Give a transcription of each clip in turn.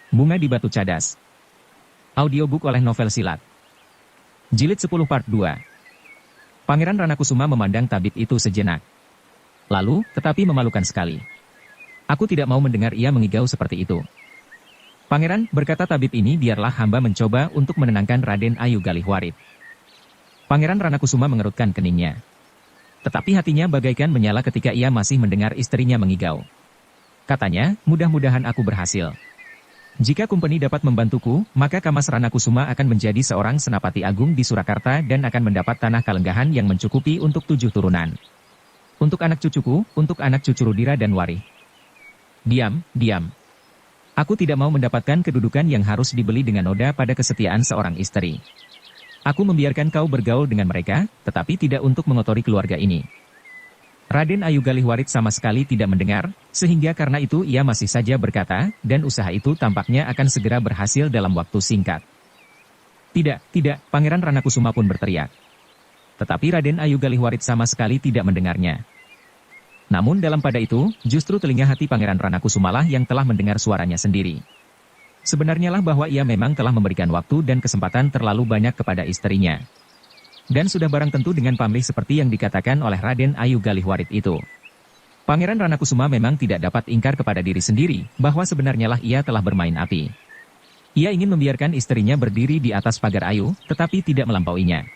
Bunga di Batu Cadas. Audiobook oleh Novel Silat. Jilid 10 Part 2. Pangeran Ranakusuma memandang tabib itu sejenak. Lalu, tetapi memalukan sekali. Aku tidak mau mendengar ia mengigau seperti itu. Pangeran, berkata tabib ini, biarlah hamba mencoba untuk menenangkan Raden Ayu Galihwarit. Pangeran Ranakusuma mengerutkan keningnya. Tetapi hatinya bagaikan menyala ketika ia masih mendengar istrinya mengigau. Katanya, mudah-mudahan aku berhasil. Jika Kumpeni dapat membantuku, maka Kamas Ranakusuma akan menjadi seorang senapati agung di Surakarta dan akan mendapat tanah kalenggahan yang mencukupi untuk 7 turunan. Untuk anak cucuku, untuk anak cucu Rudira dan Warih. Diam, diam. Aku tidak mau mendapatkan kedudukan yang harus dibeli dengan noda pada kesetiaan seorang istri. Aku membiarkan kau bergaul dengan mereka, tetapi tidak untuk mengotori keluarga ini. Raden Ayu Galihwarit sama sekali tidak mendengar, sehingga karena itu ia masih saja berkata, dan usaha itu tampaknya akan segera berhasil dalam waktu singkat. Tidak, tidak, Pangeran Ranakusuma pun berteriak. Tetapi Raden Ayu Galihwarit sama sekali tidak mendengarnya. Namun dalam pada itu, justru telinga hati Pangeran Ranakusuma lah yang telah mendengar suaranya sendiri. Sebenarnya lah bahwa ia memang telah memberikan waktu dan kesempatan terlalu banyak kepada istrinya. Dan sudah barang tentu dengan pamrih seperti yang dikatakan oleh Raden Ayu Galihwarit itu. Pangeran Ranakusuma memang tidak dapat ingkar kepada diri sendiri, bahwa sebenarnya lah ia telah bermain api. Ia ingin membiarkan istrinya berdiri di atas pagar ayu, tetapi tidak melampauinya.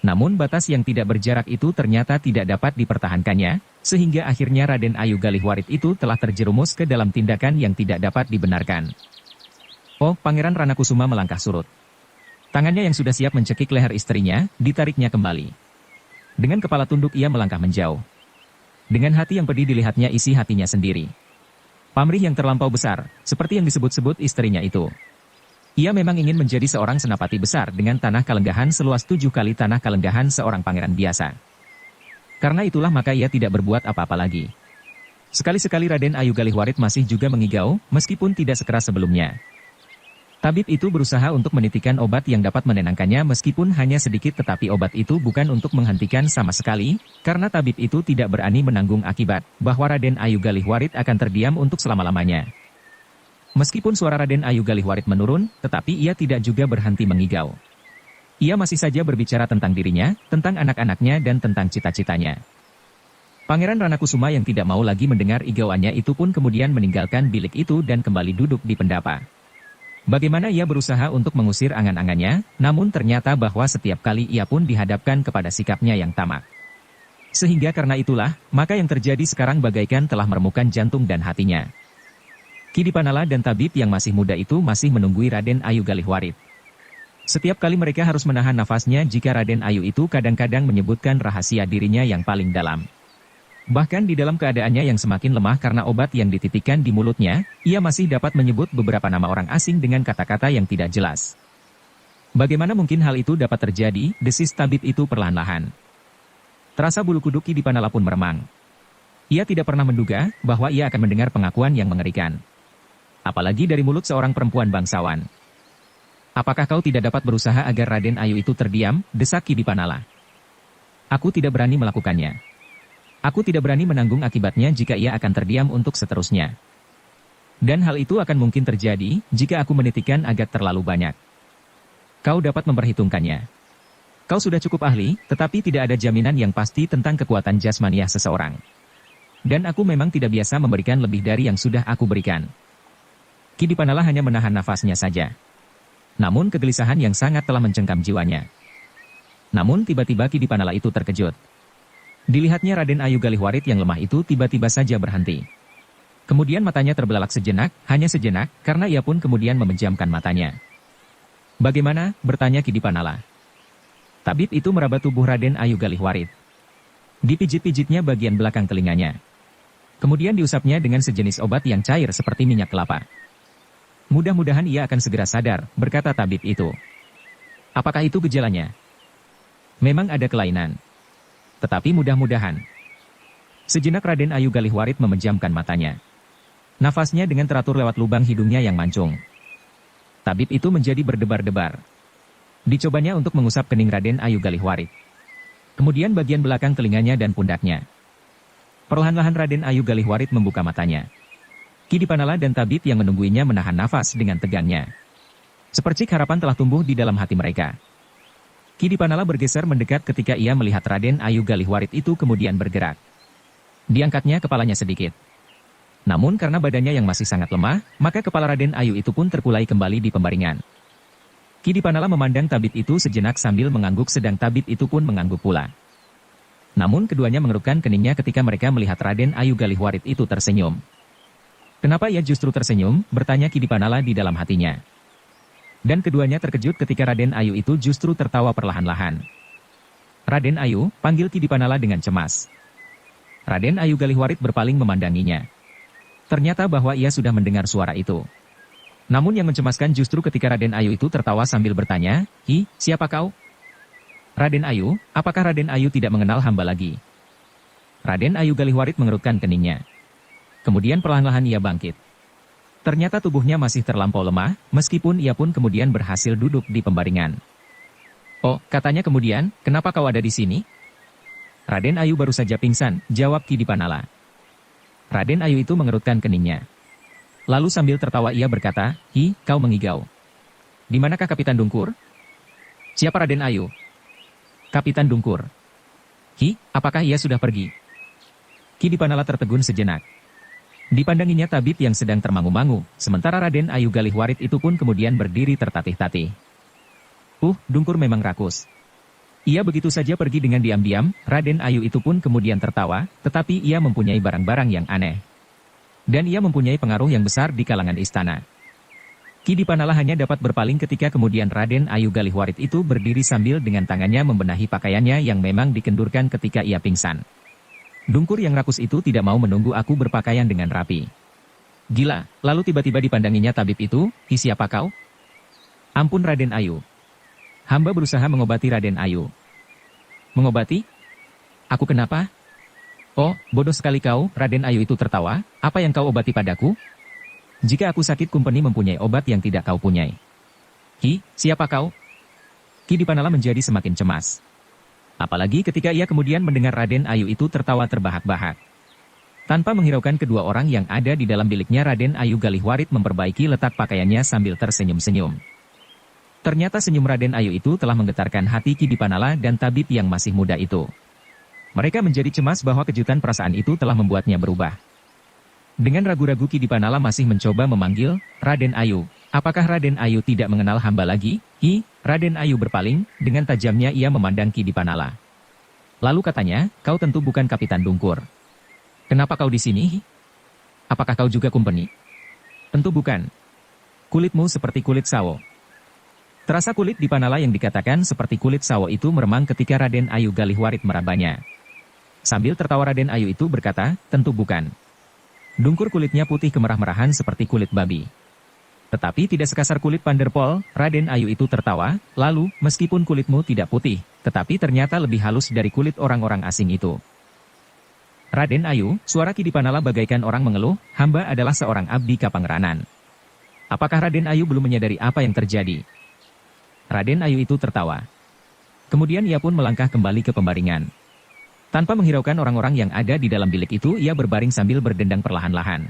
Namun batas yang tidak berjarak itu ternyata tidak dapat dipertahankannya, sehingga akhirnya Raden Ayu Galihwarit itu telah terjerumus ke dalam tindakan yang tidak dapat dibenarkan. Oh, Pangeran Ranakusuma melangkah surut. Tangannya yang sudah siap mencekik leher istrinya, ditariknya kembali. Dengan kepala tunduk ia melangkah menjauh. Dengan hati yang pedih dilihatnya isi hatinya sendiri. Pamrih yang terlampau besar, seperti yang disebut-sebut istrinya itu. Ia memang ingin menjadi seorang senapati besar dengan tanah kalenggahan seluas 7 kali tanah kalenggahan seorang pangeran biasa. Karena itulah maka ia tidak berbuat apa-apa lagi. Sekali-sekali Raden Ayu Galihwarit masih juga mengigau, meskipun tidak sekeras sebelumnya. Tabib itu berusaha untuk menitikan obat yang dapat menenangkannya meskipun hanya sedikit, tetapi obat itu bukan untuk menghentikan sama sekali, karena tabib itu tidak berani menanggung akibat, bahwa Raden Ayu Galihwarit akan terdiam untuk selama-lamanya. Meskipun suara Raden Ayu Galihwarit menurun, tetapi ia tidak juga berhenti mengigau. Ia masih saja berbicara tentang dirinya, tentang anak-anaknya dan tentang cita-citanya. Pangeran Ranakusuma yang tidak mau lagi mendengar igauannya itu pun kemudian meninggalkan bilik itu dan kembali duduk di pendapa. Bagaimana ia berusaha untuk mengusir angan-angannya, namun ternyata bahwa setiap kali ia pun dihadapkan kepada sikapnya yang tamak. Sehingga karena itulah, maka yang terjadi sekarang bagaikan telah meremukkan jantung dan hatinya. Ki Dipanala dan tabib yang masih muda itu masih menunggui Raden Ayu Galihwarit. Setiap kali mereka harus menahan nafasnya jika Raden Ayu itu kadang-kadang menyebutkan rahasia dirinya yang paling dalam. Bahkan di dalam keadaannya yang semakin lemah karena obat yang dititikkan di mulutnya, ia masih dapat menyebut beberapa nama orang asing dengan kata-kata yang tidak jelas. Bagaimana mungkin hal itu dapat terjadi, desis tabib itu perlahan-lahan. Terasa bulu kuduk Ki Dipanala pun meremang. Ia tidak pernah menduga bahwa ia akan mendengar pengakuan yang mengerikan. Apalagi dari mulut seorang perempuan bangsawan. Apakah kau tidak dapat berusaha agar Raden Ayu itu terdiam, desak Ki Dipanala. Aku tidak berani melakukannya. Aku tidak berani menanggung akibatnya jika ia akan terdiam untuk seterusnya. Dan hal itu akan mungkin terjadi jika aku menitikkan agak terlalu banyak. Kau dapat memperhitungkannya. Kau sudah cukup ahli, tetapi tidak ada jaminan yang pasti tentang kekuatan jasmaniah seseorang. Dan aku memang tidak biasa memberikan lebih dari yang sudah aku berikan. Ki Dipanala hanya menahan nafasnya saja. Namun kegelisahan yang sangat telah mencengkam jiwanya. Namun tiba-tiba Ki Dipanala itu terkejut. Dilihatnya Raden Ayu Galihwarit yang lemah itu tiba-tiba saja berhenti. Kemudian matanya terbelalak sejenak, hanya sejenak, karena ia pun kemudian memejamkan matanya. Bagaimana? Bertanya Ki Dipanala. Tabib itu meraba tubuh Raden Ayu Galihwarit. Dipijit-pijitnya bagian belakang telinganya. Kemudian diusapnya dengan sejenis obat yang cair seperti minyak kelapa. Mudah-mudahan ia akan segera sadar, berkata tabib itu. Apakah itu gejalanya? Memang ada kelainan. Tetapi mudah-mudahan. Sejenak Raden Ayu Galihwarit memejamkan matanya. Nafasnya dengan teratur lewat lubang hidungnya yang mancung. Tabib itu menjadi berdebar-debar. Dicobanya untuk mengusap kening Raden Ayu Galihwarit. Kemudian bagian belakang telinganya dan pundaknya. Perlahan-lahan Raden Ayu Galihwarit membuka matanya. Kidipanala dan Tabib yang menungguinya menahan nafas dengan tegangnya. Sepercik harapan telah tumbuh di dalam hati mereka. Kidipanala bergeser mendekat ketika ia melihat Raden Ayu Galihwarit itu kemudian bergerak. Diangkatnya kepalanya sedikit. Namun karena badannya yang masih sangat lemah, maka kepala Raden Ayu itu pun terkulai kembali di pembaringan. Kidipanala memandang Tabib itu sejenak sambil mengangguk sedang Tabib itu pun mengangguk pula. Namun keduanya mengerutkan keningnya ketika mereka melihat Raden Ayu Galihwarit itu tersenyum. Kenapa ia justru tersenyum, bertanya Kidipanala di dalam hatinya. Dan keduanya terkejut ketika Raden Ayu itu justru tertawa perlahan-lahan. Raden Ayu, panggil Kidipanala dengan cemas. Raden Ayu Galihwarit berpaling memandanginya. Ternyata bahwa ia sudah mendengar suara itu. Namun yang mencemaskan justru ketika Raden Ayu itu tertawa sambil bertanya, "Hi, siapa kau?" "Raden Ayu, apakah Raden Ayu tidak mengenal hamba lagi?" Raden Ayu Galihwarit mengerutkan keningnya. Kemudian perlahan-lahan ia bangkit. Ternyata tubuhnya masih terlampau lemah, meskipun ia pun kemudian berhasil duduk di pembaringan. "Oh," katanya kemudian, "kenapa kau ada di sini?" "Raden Ayu baru saja pingsan," jawab Kidipanala. Raden Ayu itu mengerutkan keningnya. Lalu sambil tertawa ia berkata, "Hi, kau mengigau. Di manakah Kapitan Dungkur?" "Siapa Raden Ayu?" "Kapitan Dungkur." "Hi, apakah ia sudah pergi?" Kidipanala tertegun sejenak. Dipandanginya Tabib yang sedang termangu-mangu, sementara Raden Ayu Galihwarit itu pun kemudian berdiri tertatih-tatih. Dungkur memang rakus. Ia begitu saja pergi dengan diam-diam, Raden Ayu itu pun kemudian tertawa, tetapi ia mempunyai barang-barang yang aneh. Dan ia mempunyai pengaruh yang besar di kalangan istana. Kidipanala hanya dapat berpaling ketika kemudian Raden Ayu Galihwarit itu berdiri sambil dengan tangannya membenahi pakaiannya yang memang dikendurkan ketika ia pingsan. "Dungkur yang rakus itu tidak mau menunggu aku berpakaian dengan rapi. Gila," lalu tiba-tiba dipandanginya Tabib itu, "Hi, siapa kau?" "Ampun Raden Ayu. Hamba berusaha mengobati Raden Ayu." "Mengobati? Aku kenapa?" "Oh, bodoh sekali kau," Raden Ayu itu tertawa, "apa yang kau obati padaku? Jika aku sakit kumpeni mempunyai obat yang tidak kau punyai." "Hi, siapa kau?" Kidipanala menjadi semakin cemas. Apalagi ketika ia kemudian mendengar Raden Ayu itu tertawa terbahak-bahak. Tanpa menghiraukan kedua orang yang ada di dalam biliknya, Raden Ayu Galihwarit memperbaiki letak pakaiannya sambil tersenyum-senyum. Ternyata senyum Raden Ayu itu telah menggetarkan hati Kidipanala dan Tabib yang masih muda itu. Mereka menjadi cemas bahwa kejutan perasaan itu telah membuatnya berubah. Dengan ragu-ragu Kidipanala masih mencoba memanggil, "Raden Ayu, apakah Raden Ayu tidak mengenal hamba lagi?" "Hi." Raden Ayu berpaling, dengan tajamnya ia memandang Kidipanala. Lalu katanya, "Kau tentu bukan Kapitan Dungkur. Kenapa kau di sini? Apakah kau juga kumpeni?" "Tentu bukan. Kulitmu seperti kulit sawo." Terasa kulit Dipanala yang dikatakan seperti kulit sawo itu meremang ketika Raden Ayu Galihwarit merabanya. Sambil tertawa Raden Ayu itu berkata, "Tentu bukan. Dungkur kulitnya putih kemerah-merahan seperti kulit babi." "Tetapi tidak sekasar kulit Panderpol," Raden Ayu itu tertawa, "lalu, meskipun kulitmu tidak putih, tetapi ternyata lebih halus dari kulit orang-orang asing itu." "Raden Ayu," suara Kidipanala bagaikan orang mengeluh, "hamba adalah seorang abdi Kapangranan. Apakah Raden Ayu belum menyadari apa yang terjadi?" Raden Ayu itu tertawa. Kemudian ia pun melangkah kembali ke pembaringan. Tanpa menghiraukan orang-orang yang ada di dalam bilik itu, ia berbaring sambil berdendang perlahan-lahan.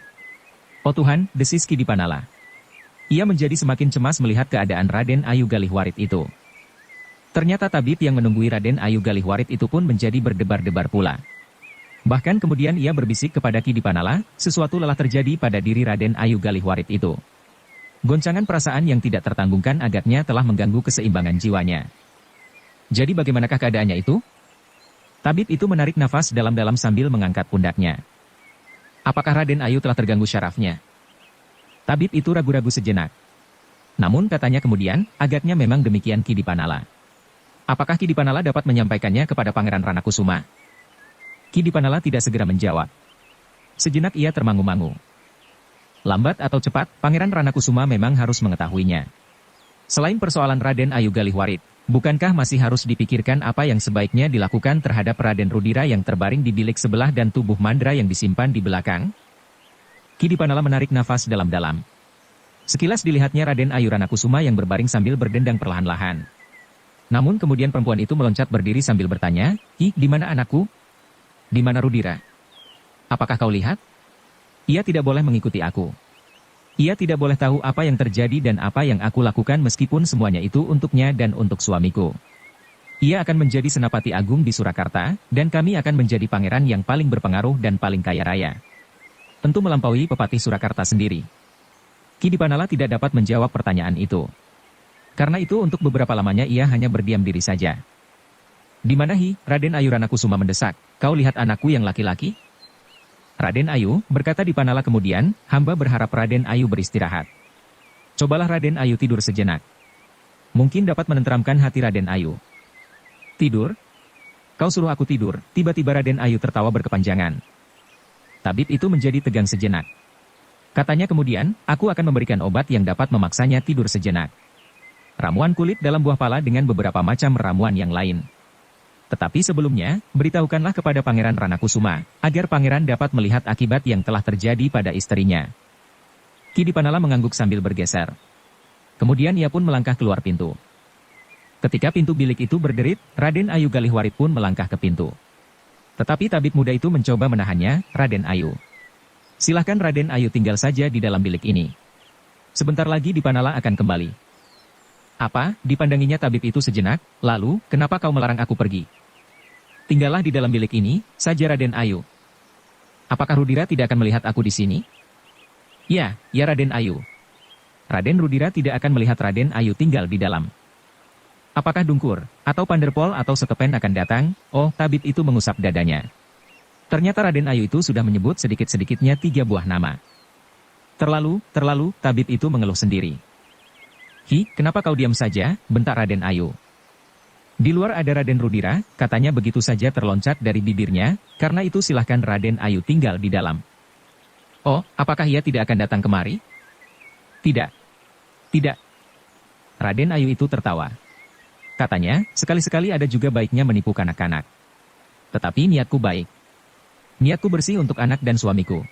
"Oh Tuhan," desis Kidipanala. Ia menjadi semakin cemas melihat keadaan Raden Ayu Galihwarit itu. Ternyata Tabib yang menunggui Raden Ayu Galihwarit itu pun menjadi berdebar-debar pula. Bahkan kemudian ia berbisik kepada Kidipanala, sesuatu lelah terjadi pada diri Raden Ayu Galihwarit itu. Goncangan perasaan yang tidak tertanggungkan agaknya telah mengganggu keseimbangan jiwanya. "Jadi bagaimanakah keadaannya itu?" Tabib itu menarik nafas dalam-dalam sambil mengangkat pundaknya. "Apakah Raden Ayu telah terganggu syarafnya?" Tabib itu ragu-ragu sejenak. Namun katanya kemudian, agaknya memang demikian Kidipanala. "Apakah Kidipanala dapat menyampaikannya kepada Pangeran Ranakusuma?" Kidipanala tidak segera menjawab. Sejenak ia termangu-mangu. Lambat atau cepat, Pangeran Ranakusuma memang harus mengetahuinya. Selain persoalan Raden Ayu Galihwarit, bukankah masih harus dipikirkan apa yang sebaiknya dilakukan terhadap Raden Rudira yang terbaring di bilik sebelah dan tubuh Mandra yang disimpan di belakang? Kidipanala menarik nafas dalam-dalam. Sekilas dilihatnya Raden Ayu Ranakusuma yang berbaring sambil berdendang perlahan-lahan. Namun kemudian perempuan itu meloncat berdiri sambil bertanya, "Ih, di mana anakku? Di mana Rudira? Apakah kau lihat?" Ia tidak boleh mengikuti aku. Ia tidak boleh tahu apa yang terjadi dan apa yang aku lakukan meskipun semuanya itu untuknya dan untuk suamiku. Ia akan menjadi Senapati Agung di Surakarta, dan kami akan menjadi pangeran yang paling berpengaruh dan paling kaya raya. Tentu melampaui Pepatih Surakarta sendiri. Ki Dipanala tidak dapat menjawab pertanyaan itu. Karena itu untuk beberapa lamanya ia hanya berdiam diri saja. Di mana Hi? Raden Ayu Ranakusuma mendesak. Kau lihat anakku yang laki-laki? Raden Ayu, berkata Dipanala kemudian, hamba berharap Raden Ayu beristirahat. Cobalah Raden Ayu tidur sejenak. Mungkin dapat menenteramkan hati Raden Ayu. Tidur? Kau suruh aku tidur, tiba-tiba Raden Ayu tertawa berkepanjangan. Tabib itu menjadi tegang sejenak. Katanya kemudian, aku akan memberikan obat yang dapat memaksanya tidur sejenak. Ramuan kulit dalam buah pala dengan beberapa macam ramuan yang lain. Tetapi sebelumnya, beritahukanlah kepada Pangeran Ranakusuma, agar pangeran dapat melihat akibat yang telah terjadi pada istrinya. Ki Dipanala mengangguk sambil bergeser. Kemudian ia pun melangkah keluar pintu. Ketika pintu bilik itu berderit, Raden Ayu Galihwarit pun melangkah ke pintu. Tetapi tabib muda itu mencoba menahannya. Raden Ayu. Silahkan Raden Ayu tinggal saja di dalam bilik ini. Sebentar lagi Dipanala akan kembali. Apa? Dipandanginya tabib itu sejenak, lalu, kenapa kau melarang aku pergi? Tinggallah di dalam bilik ini, saja Raden Ayu. Apakah Rudira tidak akan melihat aku di sini? Ya Raden Ayu. Raden Rudira tidak akan melihat Raden Ayu tinggal di dalam. Apakah Dungkur, atau Panderpol atau Setepen akan datang? Oh, tabib itu mengusap dadanya. Ternyata Raden Ayu itu sudah menyebut sedikit-sedikitnya 3 buah nama. Terlalu, tabib itu mengeluh sendiri. Hi, kenapa kau diam saja? Bentak Raden Ayu. Di luar ada Raden Rudira, katanya begitu saja terloncat dari bibirnya, karena itu silahkan Raden Ayu tinggal di dalam. Oh, apakah ia tidak akan datang kemari? Tidak. Raden Ayu itu tertawa. Katanya, sekali-sekali ada juga baiknya menipu kanak-kanak. Tetapi niatku baik. Niatku bersih untuk anak dan suamiku.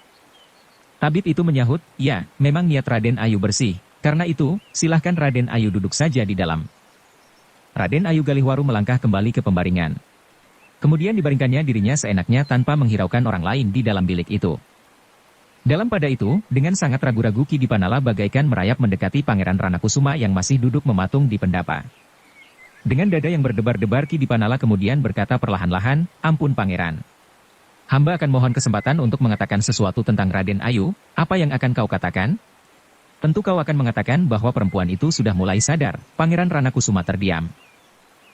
Tabib itu menyahut, ya, memang niat Raden Ayu bersih. Karena itu, silahkan Raden Ayu duduk saja di dalam. Raden Ayu Galihwaru melangkah kembali ke pembaringan. Kemudian dibaringkannya dirinya seenaknya tanpa menghiraukan orang lain di dalam bilik itu. Dalam pada itu, dengan sangat ragu-ragu Ki Dipanala bagaikan merayap mendekati Pangeran Ranakusuma yang masih duduk mematung di pendapa. Dengan dada yang berdebar-debar Ki Dipanala kemudian berkata perlahan-lahan, ampun Pangeran. Hamba akan mohon kesempatan untuk mengatakan sesuatu tentang Raden Ayu, apa yang akan kau katakan? Tentu kau akan mengatakan bahwa perempuan itu sudah mulai sadar. Pangeran Ranakusuma terdiam.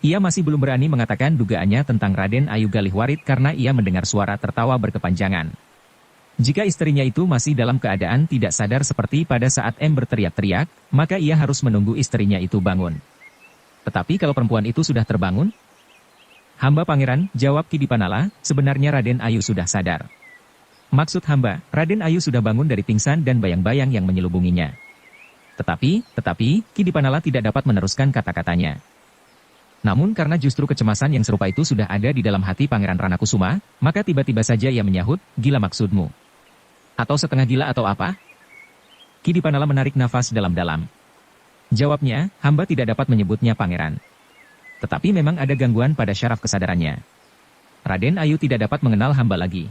Ia masih belum berani mengatakan dugaannya tentang Raden Ayu Galihwarit karena ia mendengar suara tertawa berkepanjangan. Jika istrinya itu masih dalam keadaan tidak sadar seperti pada saat M berteriak-teriak, maka ia harus menunggu istrinya itu bangun. Tetapi kalau perempuan itu sudah terbangun? Hamba Pangeran, jawab Ki Dipanala, sebenarnya Raden Ayu sudah sadar. Maksud hamba, Raden Ayu sudah bangun dari pingsan dan bayang-bayang yang menyelubunginya. Tetapi, Ki Dipanala tidak dapat meneruskan kata-katanya. Namun karena justru kecemasan yang serupa itu sudah ada di dalam hati Pangeran Ranakusuma, maka tiba-tiba saja ia menyahut, gila maksudmu? Atau setengah gila atau apa? Ki Dipanala menarik nafas dalam-dalam. Jawabnya, hamba tidak dapat menyebutnya Pangeran. Tetapi memang ada gangguan pada syaraf kesadarannya. Raden Ayu tidak dapat mengenal hamba lagi.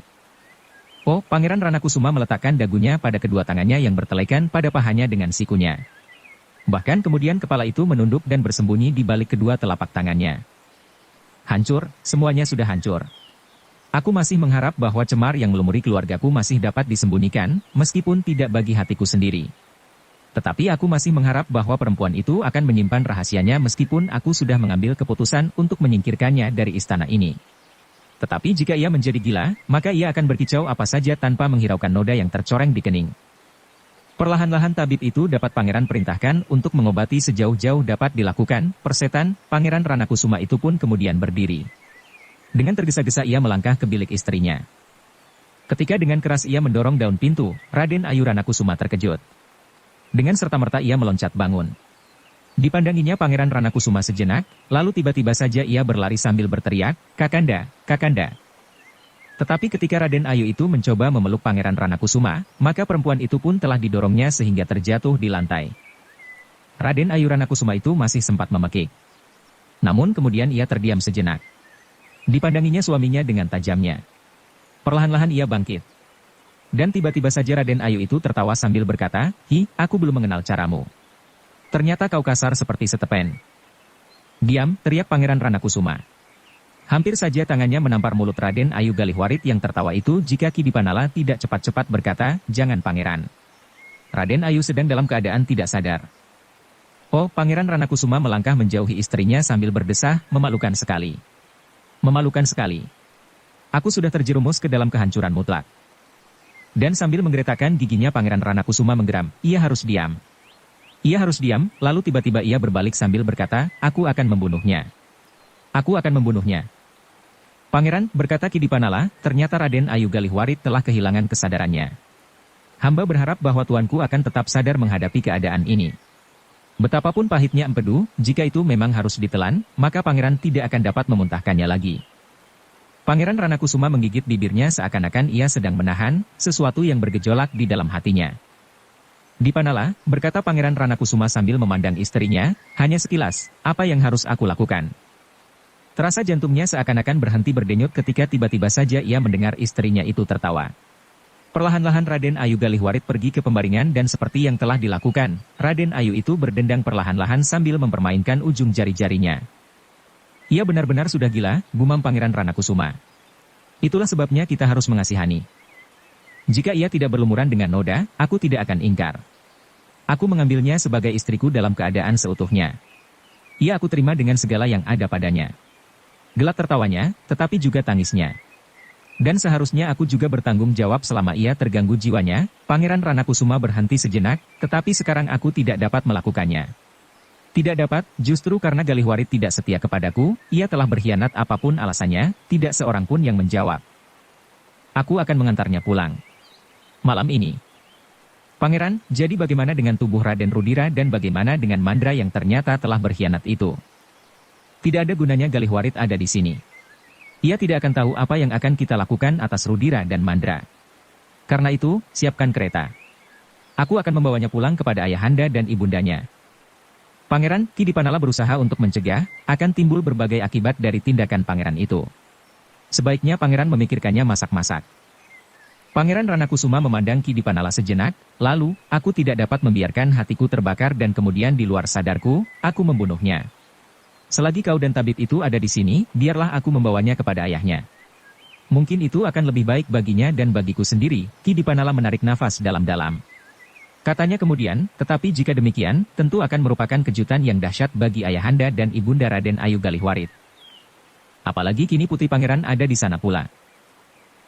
Oh, Pangeran Ranakusuma meletakkan dagunya pada kedua tangannya yang bertelekan pada pahanya dengan sikunya. Bahkan kemudian kepala itu menunduk dan bersembunyi di balik kedua telapak tangannya. Hancur, semuanya sudah hancur. Aku masih mengharap bahwa cemar yang melumuri keluargaku masih dapat disembunyikan, meskipun tidak bagi hatiku sendiri. Tetapi aku masih mengharap bahwa perempuan itu akan menyimpan rahasianya meskipun aku sudah mengambil keputusan untuk menyingkirkannya dari istana ini. Tetapi jika ia menjadi gila, maka ia akan berkicau apa saja tanpa menghiraukan noda yang tercoreng di kening. Perlahan-lahan tabib itu dapat pangeran perintahkan untuk mengobati sejauh-jauh dapat dilakukan, persetan, Pangeran Ranakusuma itu pun kemudian berdiri. Dengan tergesa-gesa ia melangkah ke bilik istrinya. Ketika dengan keras ia mendorong daun pintu, Raden Ayu Ranakusuma terkejut. Dengan serta-merta ia meloncat bangun. Dipandanginya Pangeran Ranakusuma sejenak, lalu tiba-tiba saja ia berlari sambil berteriak, Kakanda, Kakanda. Tetapi ketika Raden Ayu itu mencoba memeluk Pangeran Ranakusuma, maka perempuan itu pun telah didorongnya sehingga terjatuh di lantai. Raden Ayu Ranakusuma itu masih sempat memekik. Namun kemudian ia terdiam sejenak. Dipandanginya suaminya dengan tajamnya. Perlahan-lahan ia bangkit. Dan tiba-tiba saja Raden Ayu itu tertawa sambil berkata, "Hi, aku belum mengenal caramu. Ternyata kau kasar seperti setepen." "Diam," teriak Pangeran Ranakusuma. Hampir saja tangannya menampar mulut Raden Ayu Galihwarit yang tertawa itu jika Ki Dipanala tidak cepat-cepat berkata, "Jangan Pangeran." Raden Ayu sedang dalam keadaan tidak sadar. Oh, Pangeran Ranakusuma melangkah menjauhi istrinya sambil berdesah, "Memalukan sekali. Memalukan sekali. Aku sudah terjerumus ke dalam kehancuran mutlak." Dan sambil menggeretakkan giginya Pangeran Ranakusuma menggeram, "Ia harus diam. Ia harus diam." Lalu tiba-tiba ia berbalik sambil berkata, "Aku akan membunuhnya. Aku akan membunuhnya." "Pangeran," berkata Ki Dipanala, "ternyata Raden Ayu Galihwarit telah kehilangan kesadarannya. Hamba berharap bahwa tuanku akan tetap sadar menghadapi keadaan ini. Betapapun pahitnya empedu, jika itu memang harus ditelan, maka pangeran tidak akan dapat memuntahkannya lagi." Pangeran Ranakusuma menggigit bibirnya seakan-akan ia sedang menahan sesuatu yang bergejolak di dalam hatinya. "Dipanala," berkata Pangeran Ranakusuma sambil memandang istrinya, "hanya sekilas, apa yang harus aku lakukan?" Terasa jantungnya seakan-akan berhenti berdenyut ketika tiba-tiba saja ia mendengar istrinya itu tertawa. Perlahan-lahan Raden Ayu Galihwarit pergi ke pembaringan dan seperti yang telah dilakukan, Raden Ayu itu berdendang perlahan-lahan sambil mempermainkan ujung jari-jarinya. "Ia benar-benar sudah gila," gumam Pangeran Ranakusuma. "Itulah sebabnya kita harus mengasihani. Jika ia tidak berlumuran dengan noda, aku tidak akan ingkar. Aku mengambilnya sebagai istriku dalam keadaan seutuhnya. Ia aku terima dengan segala yang ada padanya." Gelak tertawanya, tetapi juga tangisnya. "Dan seharusnya aku juga bertanggung jawab selama ia terganggu jiwanya." Pangeran Ranakusuma berhenti sejenak, "Tetapi sekarang aku tidak dapat melakukannya." "Tidak dapat, justru karena Galihwarit tidak setia kepadaku, ia telah berkhianat apapun alasannya, tidak seorang pun yang menjawab. Aku akan mengantarnya pulang malam ini." "Pangeran, jadi bagaimana dengan tubuh Raden Rudira dan bagaimana dengan Mandra yang ternyata telah berkhianat itu?" "Tidak ada gunanya Galihwarit ada di sini. Ia tidak akan tahu apa yang akan kita lakukan atas Rudira dan Mandra. Karena itu, siapkan kereta. Aku akan membawanya pulang kepada ayahanda dan ibundanya." Pangeran, Ki Dipanala berusaha untuk mencegah, akan timbul berbagai akibat dari tindakan pangeran itu. Sebaiknya pangeran memikirkannya masak-masak. Pangeran Ranakusuma memandang Ki Dipanala sejenak, lalu, "Aku tidak dapat membiarkan hatiku terbakar dan kemudian di luar sadarku, aku membunuhnya. Selagi kau dan tabib itu ada di sini, biarlah aku membawanya kepada ayahnya. Mungkin itu akan lebih baik baginya dan bagiku sendiri." Ki Dipanala menarik nafas dalam-dalam. Katanya kemudian, "Tetapi jika demikian, tentu akan merupakan kejutan yang dahsyat bagi ayahanda dan ibunda Raden Ayu Galihwarit. Apalagi kini putri pangeran ada di sana pula."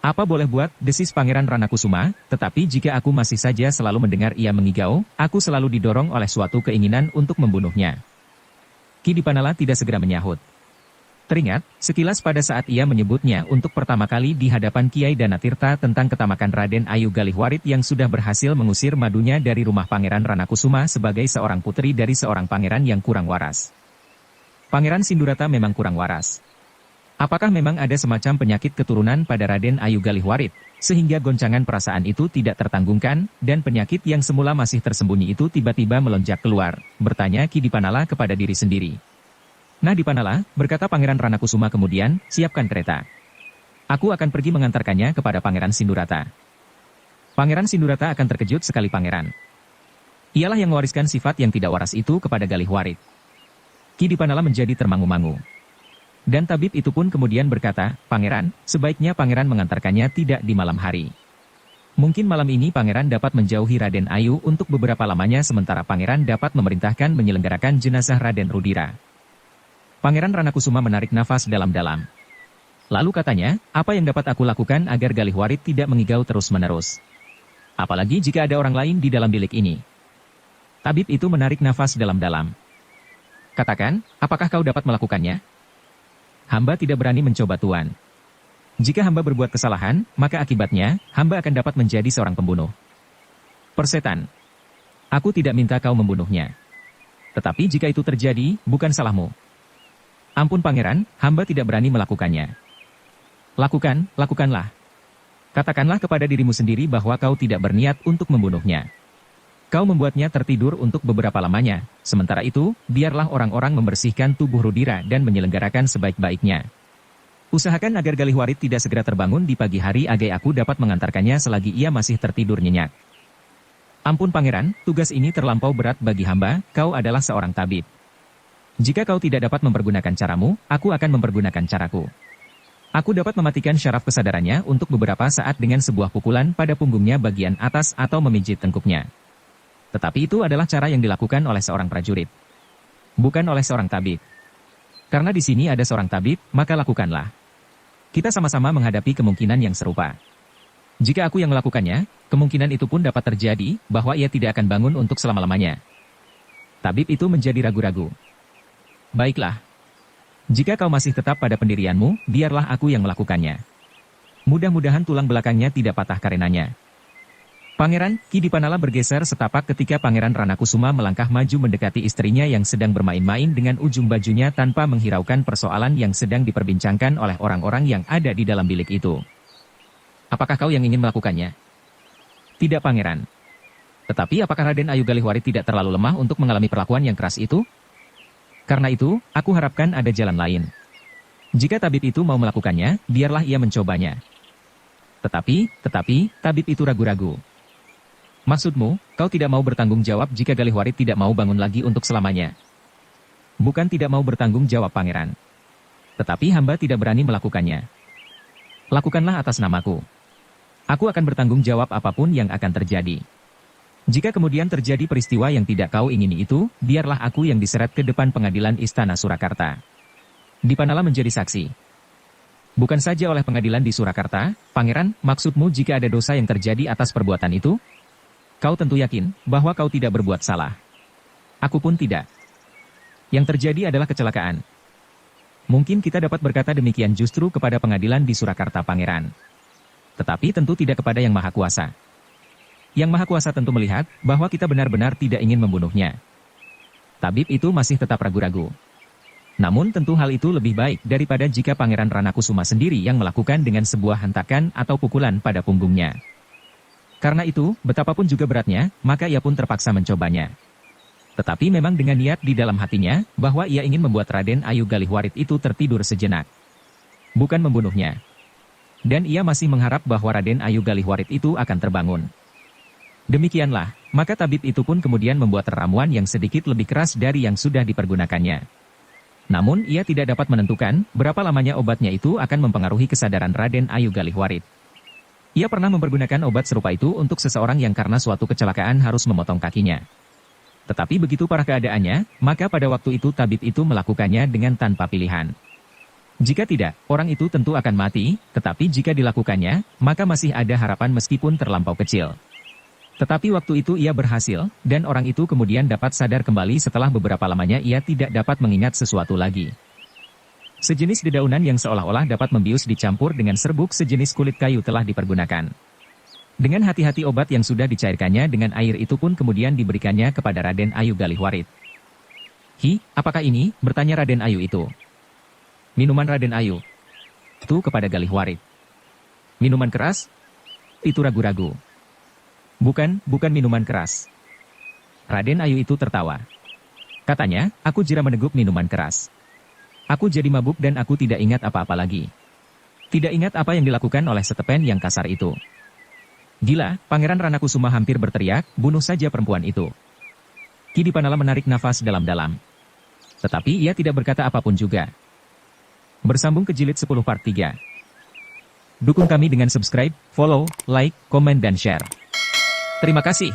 "Apa boleh buat," desis Pangeran Ranakusuma, "tetapi jika aku masih saja selalu mendengar ia mengigau, aku selalu didorong oleh suatu keinginan untuk membunuhnya." Ki Dipanala tidak segera menyahut. Teringat, sekilas pada saat ia menyebutnya untuk pertama kali di hadapan Kiai Danatirta tentang ketamakan Raden Ayu Galihwarit yang sudah berhasil mengusir madunya dari rumah Pangeran Ranakusuma sebagai seorang putri dari seorang pangeran yang kurang waras. Pangeran Sindurata memang kurang waras. Apakah memang ada semacam penyakit keturunan pada Raden Ayu Galihwarit, sehingga goncangan perasaan itu tidak tertanggungkan, dan penyakit yang semula masih tersembunyi itu tiba-tiba melonjak keluar, bertanya Ki Dipanala kepada diri sendiri. "Nah Dipanala," berkata Pangeran Ranakusuma kemudian, "siapkan kereta. Aku akan pergi mengantarkannya kepada Pangeran Sindurata." Pangeran Sindurata akan terkejut sekali pangeran. Ialah yang mewariskan sifat yang tidak waras itu kepada Galihwarit. Ki Dipanala menjadi termangu-mangu. Dan tabib itu pun kemudian berkata, "Pangeran, sebaiknya pangeran mengantarkannya tidak di malam hari. Mungkin malam ini pangeran dapat menjauhi Raden Ayu untuk beberapa lamanya sementara pangeran dapat memerintahkan menyelenggarakan jenazah Raden Rudira." Pangeran Ranakusuma menarik nafas dalam-dalam. Lalu katanya, "Apa yang dapat aku lakukan agar Galihwarit tidak mengigau terus-menerus? Apalagi jika ada orang lain di dalam bilik ini." Tabib itu menarik nafas dalam-dalam. "Katakan, apakah kau dapat melakukannya?" "Hamba tidak berani mencoba Tuan. Jika hamba berbuat kesalahan, maka akibatnya, hamba akan dapat menjadi seorang pembunuh." "Persetan. Aku tidak minta kau membunuhnya. Tetapi jika itu terjadi, bukan salahmu." "Ampun pangeran, hamba tidak berani melakukannya." Lakukanlah. Katakanlah kepada dirimu sendiri bahwa kau tidak berniat untuk membunuhnya. Kau membuatnya tertidur untuk beberapa lamanya, sementara itu, biarlah orang-orang membersihkan tubuh Rudira dan menyelenggarakan sebaik-baiknya. Usahakan agar Galihwarit tidak segera terbangun di pagi hari agar aku dapat mengantarkannya selagi ia masih tertidur nyenyak. Ampun pangeran, tugas ini terlampau berat bagi hamba, kau adalah seorang tabib. Jika kau tidak dapat mempergunakan caramu, aku akan mempergunakan caraku. Aku dapat mematikan syaraf kesadarannya untuk beberapa saat dengan sebuah pukulan pada punggungnya bagian atas atau memijit tengkuknya. Tetapi itu adalah cara yang dilakukan oleh seorang prajurit. Bukan oleh seorang tabib. Karena di sini ada seorang tabib, maka lakukanlah. Kita sama-sama menghadapi kemungkinan yang serupa. Jika aku yang melakukannya, kemungkinan itu pun dapat terjadi, bahwa ia tidak akan bangun untuk selama-lamanya. Tabib itu menjadi ragu-ragu. Baiklah. Jika kau masih tetap pada pendirianmu, biarlah aku yang melakukannya. Mudah-mudahan tulang belakangnya tidak patah karenanya. Pangeran, Ki Dipanala bergeser setapak ketika Pangeran Ranakusuma melangkah maju mendekati istrinya yang sedang bermain-main dengan ujung bajunya tanpa menghiraukan persoalan yang sedang diperbincangkan oleh orang-orang yang ada di dalam bilik itu. Apakah kau yang ingin melakukannya? Tidak Pangeran. Tetapi apakah Raden Ayu Galihwarit tidak terlalu lemah untuk mengalami perlakuan yang keras itu? Karena itu, aku harapkan ada jalan lain. Jika tabib itu mau melakukannya, biarlah ia mencobanya. Tetapi, tabib itu ragu-ragu. Maksudmu, kau tidak mau bertanggung jawab jika Galihwarit tidak mau bangun lagi untuk selamanya? Bukan tidak mau bertanggung jawab Pangeran. Tetapi hamba tidak berani melakukannya. Lakukanlah atas namaku. Aku akan bertanggung jawab apapun yang akan terjadi. Jika kemudian terjadi peristiwa yang tidak kau ingini itu, biarlah aku yang diseret ke depan pengadilan Istana Surakarta. Dipanala menjadi saksi. Bukan saja oleh pengadilan di Surakarta, Pangeran, maksudmu jika ada dosa yang terjadi atas perbuatan itu? Kau tentu yakin bahwa kau tidak berbuat salah. Aku pun tidak. Yang terjadi adalah kecelakaan. Mungkin kita dapat berkata demikian justru kepada pengadilan di Surakarta Pangeran. Tetapi tentu tidak kepada Yang Maha Kuasa. Yang Maha Kuasa tentu melihat bahwa kita benar-benar tidak ingin membunuhnya. Tabib itu masih tetap ragu-ragu. Namun tentu hal itu lebih baik daripada jika Pangeran Ranakusuma sendiri yang melakukan dengan sebuah hentakan atau pukulan pada punggungnya. Karena itu, betapapun juga beratnya, maka ia pun terpaksa mencobanya. Tetapi memang dengan niat di dalam hatinya, bahwa ia ingin membuat Raden Ayu Galihwarit itu tertidur sejenak. Bukan membunuhnya. Dan ia masih mengharap bahwa Raden Ayu Galihwarit itu akan terbangun. Demikianlah, maka tabib itu pun kemudian membuat ramuan yang sedikit lebih keras dari yang sudah dipergunakannya. Namun ia tidak dapat menentukan berapa lamanya obatnya itu akan mempengaruhi kesadaran Raden Ayu Galihwarit. Ia pernah mempergunakan obat serupa itu untuk seseorang yang karena suatu kecelakaan harus memotong kakinya. Tetapi begitu parah keadaannya, maka pada waktu itu tabib itu melakukannya dengan tanpa pilihan. Jika tidak, orang itu tentu akan mati, tetapi jika dilakukannya, maka masih ada harapan meskipun terlampau kecil. Tetapi waktu itu ia berhasil, dan orang itu kemudian dapat sadar kembali setelah beberapa lamanya ia tidak dapat mengingat sesuatu lagi. Sejenis dedaunan yang seolah-olah dapat membius dicampur dengan serbuk sejenis kulit kayu telah dipergunakan. Dengan hati-hati obat yang sudah dicairkannya dengan air itu pun kemudian diberikannya kepada Raden Ayu Galihwarit. "Hi, apakah ini?" bertanya Raden Ayu itu. "Minuman Raden Ayu." Itu kepada Galihwarit. "Minuman keras?" Itu ragu-ragu. Bukan minuman keras." Raden Ayu itu tertawa. Katanya, "Aku jera meneguk minuman keras. Aku jadi mabuk dan aku tidak ingat apa-apa lagi. Tidak ingat apa yang dilakukan oleh setepen yang kasar itu." "Gila," Pangeran Ranakusuma hampir berteriak, "bunuh saja perempuan itu." Ki Dipanala menarik nafas dalam-dalam. Tetapi ia tidak berkata apapun juga. Bersambung ke jilid 10 part 3. Dukung kami dengan subscribe, follow, like, komen dan share. Terima kasih.